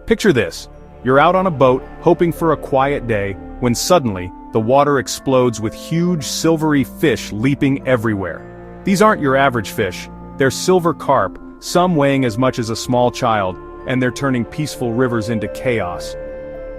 Picture this. You're out on a boat, hoping for a quiet day, when suddenly, the water explodes with huge silvery fish leaping everywhere. These aren't your average fish. They're silver carp, some weighing as much as a small child, and they're turning peaceful rivers into chaos.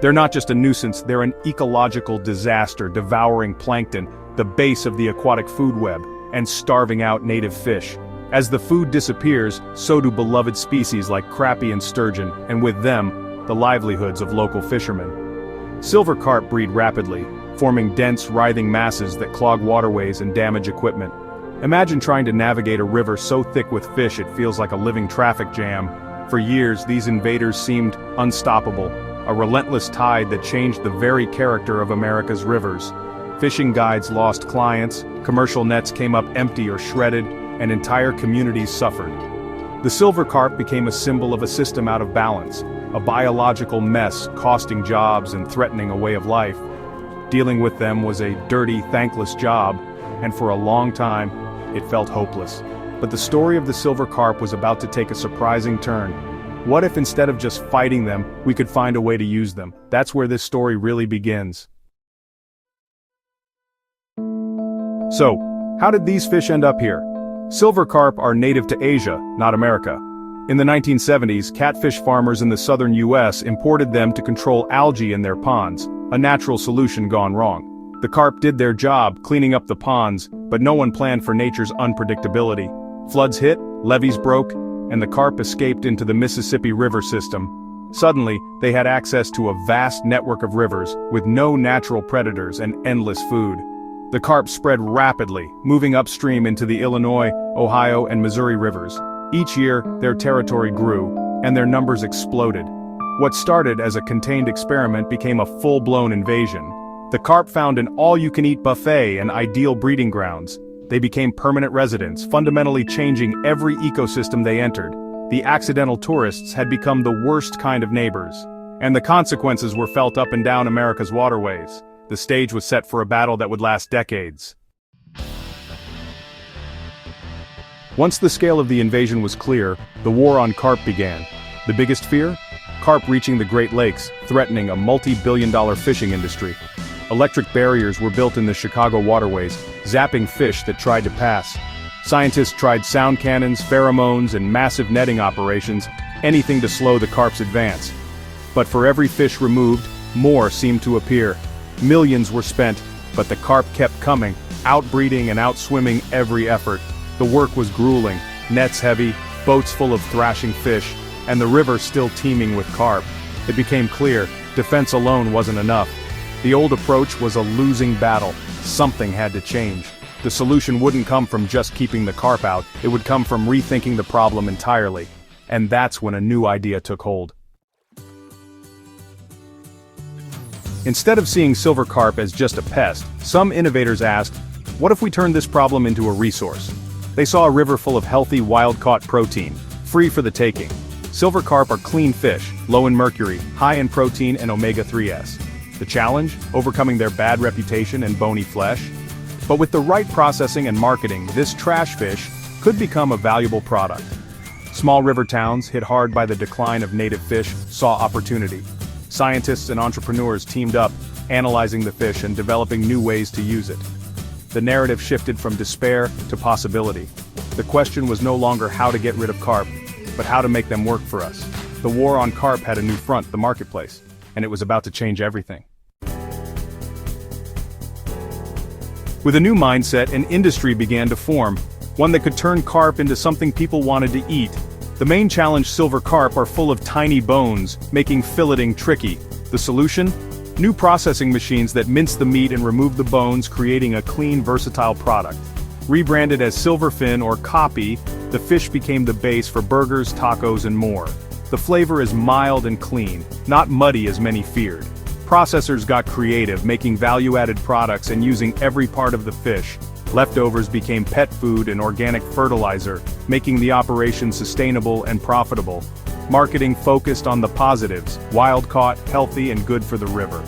They're not just a nuisance, they're an ecological disaster, devouring plankton, the base of the aquatic food web, and starving out native fish. As the food disappears, so do beloved species like crappie and sturgeon, and with them, the livelihoods of local fishermen. Silver carp breed rapidly, forming dense, writhing masses that clog waterways and damage equipment. Imagine trying to navigate a river so thick with fish it feels like a living traffic jam. For years, these invaders seemed unstoppable, a relentless tide that changed the very character of America's rivers. Fishing guides lost clients, commercial nets came up empty or shredded, and entire communities suffered. The silver carp became a symbol of a system out of balance, a biological mess costing jobs and threatening a way of life. Dealing with them was a dirty, thankless job, and for a long time, it felt hopeless. But the story of the silver carp was about to take a surprising turn. What if instead of just fighting them, we could find a way to use them? That's where this story really begins. So, how did these fish end up here? Silver carp are native to Asia, not America. In the 1970s, catfish farmers in the southern US imported them to control algae in their ponds, a natural solution gone wrong. The carp did their job, cleaning up the ponds, but no one planned for nature's unpredictability. Floods hit, levees broke, and the carp escaped into the Mississippi River system. Suddenly, they had access to a vast network of rivers, with no natural predators and endless food. The carp spread rapidly, moving upstream into the Illinois, Ohio, and Missouri rivers. Each year, their territory grew, and their numbers exploded. What started as a contained experiment became a full-blown invasion. The carp found an all-you-can-eat buffet and ideal breeding grounds. They became permanent residents, fundamentally changing every ecosystem they entered. The accidental tourists had become the worst kind of neighbors. And the consequences were felt up and down America's waterways. The stage was set for a battle that would last decades. Once the scale of the invasion was clear, the war on carp began. The biggest fear? Carp reaching the Great Lakes, threatening a multi-billion-dollar fishing industry. Electric barriers were built in the Chicago waterways, zapping fish that tried to pass. Scientists tried sound cannons, pheromones, and massive netting operations, anything to slow the carp's advance. But for every fish removed, more seemed to appear. Millions were spent, but the carp kept coming, outbreeding and outswimming every effort. The work was grueling, nets heavy, boats full of thrashing fish, and the river still teeming with carp. It became clear, defense alone wasn't enough. The old approach was a losing battle. Something had to change. The solution wouldn't come from just keeping the carp out, it would come from rethinking the problem entirely. And that's when a new idea took hold. Instead of seeing silver carp as just a pest, some innovators asked, what if we turned this problem into a resource? They saw a river full of healthy, wild-caught protein, free for the taking. Silver carp are clean fish, low in mercury, high in protein and omega-3s. The challenge? Overcoming their bad reputation and bony flesh? But with the right processing and marketing, this trash fish could become a valuable product. Small river towns, hit hard by the decline of native fish, saw opportunity. Scientists and entrepreneurs teamed up, analyzing the fish and developing new ways to use it. The narrative shifted from despair to possibility. The question was no longer how to get rid of carp, but how to make them work for us. The war on carp had a new front, the marketplace, and it was about to change everything. With a new mindset, an industry began to form, one that could turn carp into something people wanted to eat. The main challenge: silver carp are full of tiny bones, making filleting tricky. The solution? New processing machines that mince the meat and remove the bones, creating a clean, versatile product. Rebranded as silverfin or copy, the fish became the base for burgers, tacos, and more. The flavor is mild and clean, not muddy as many feared. Processors got creative, making value-added products and using every part of the fish. Leftovers became pet food and organic fertilizer, making the operation sustainable and profitable. Marketing focused on the positives: wild-caught, healthy, and good for the river.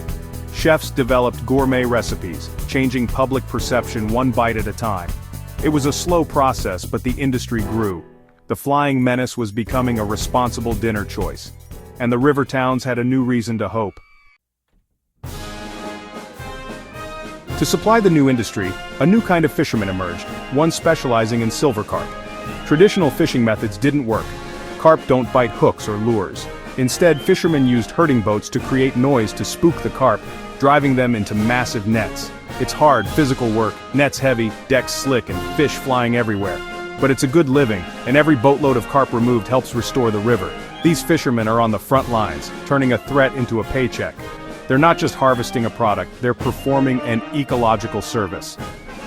Chefs developed gourmet recipes, changing public perception one bite at a time. It was a slow process, but the industry grew. The flying menace was becoming a responsible dinner choice. and the river towns had a new reason to hope. To supply the new industry, a new kind of fisherman emerged, one specializing in silver carp. Traditional fishing methods didn't work. Carp don't bite hooks or lures. Instead, fishermen used herding boats to create noise to spook the carp, driving them into massive nets. It's hard, physical work, nets heavy, decks slick, and fish flying everywhere. But it's a good living, and every boatload of carp removed helps restore the river. These fishermen are on the front lines, turning a threat into a paycheck. They're not just harvesting a product, they're performing an ecological service.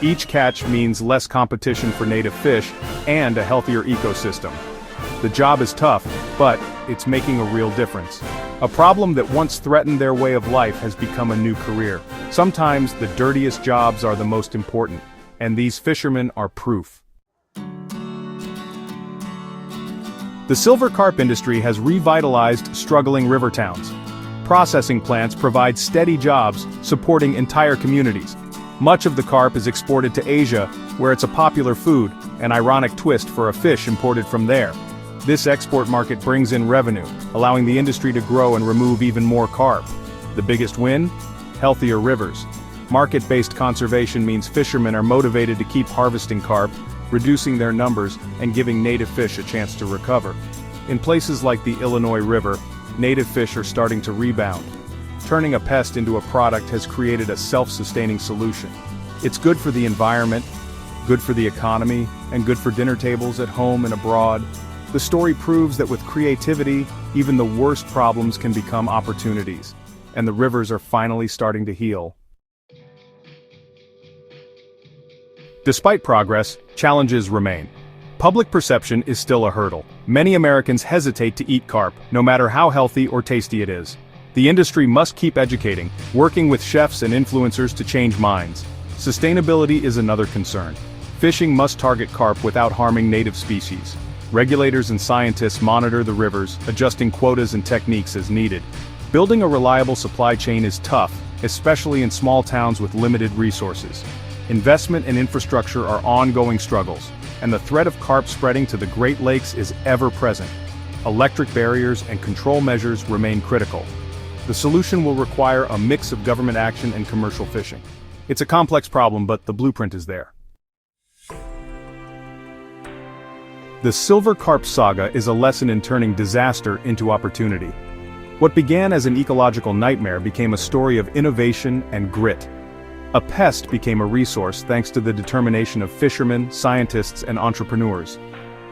Each catch means less competition for native fish and a healthier ecosystem. The job is tough, but it's making a real difference. A problem that once threatened their way of life has become a new career. Sometimes the dirtiest jobs are the most important, and these fishermen are proof. The silver carp industry has revitalized struggling river towns. Processing plants provide steady jobs, supporting entire communities. Much of the carp is exported to Asia, where it's a popular food, an ironic twist for a fish imported from there. This export market brings in revenue, allowing the industry to grow and remove even more carp. The biggest win? Healthier rivers. Market-based conservation means fishermen are motivated to keep harvesting carp, reducing their numbers, and giving native fish a chance to recover. In places like the Illinois River, native fish are starting to rebound. Turning a pest into a product has created a self-sustaining solution. It's good for the environment, good for the economy, and good for dinner tables at home and abroad. The story proves that with creativity, even the worst problems can become opportunities, and the rivers are finally starting to heal. Despite progress, challenges remain. Public perception is still a hurdle. Many Americans hesitate to eat carp, no matter how healthy or tasty it is. The industry must keep educating, working with chefs and influencers to change minds. Sustainability is another concern. Fishing must target carp without harming native species. Regulators and scientists monitor the rivers, adjusting quotas and techniques as needed. Building a reliable supply chain is tough, especially in small towns with limited resources. Investment and infrastructure are ongoing struggles, and the threat of carp spreading to the Great Lakes is ever present. Electric barriers and control measures remain critical. The solution will require a mix of government action and commercial fishing. It's a complex problem, but the blueprint is there. The silver carp saga is a lesson in turning disaster into opportunity. What began as an ecological nightmare became a story of innovation and grit. A pest became a resource thanks to the determination of fishermen, scientists, and entrepreneurs.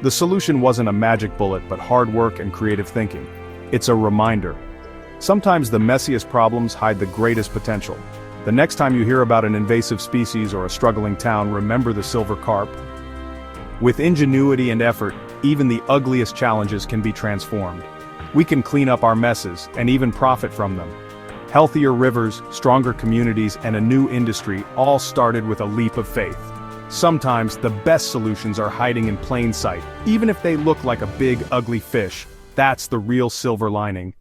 The solution wasn't a magic bullet, but hard work and creative thinking. It's a reminder. Sometimes the messiest problems hide the greatest potential. The next time you hear about an invasive species or a struggling town, remember the silver carp. With ingenuity and effort, even the ugliest challenges can be transformed. We can clean up our messes and even profit from them. Healthier rivers, stronger communities, and a new industry all started with a leap of faith. Sometimes the best solutions are hiding in plain sight. Even if they look like a big, ugly fish, that's the real silver lining.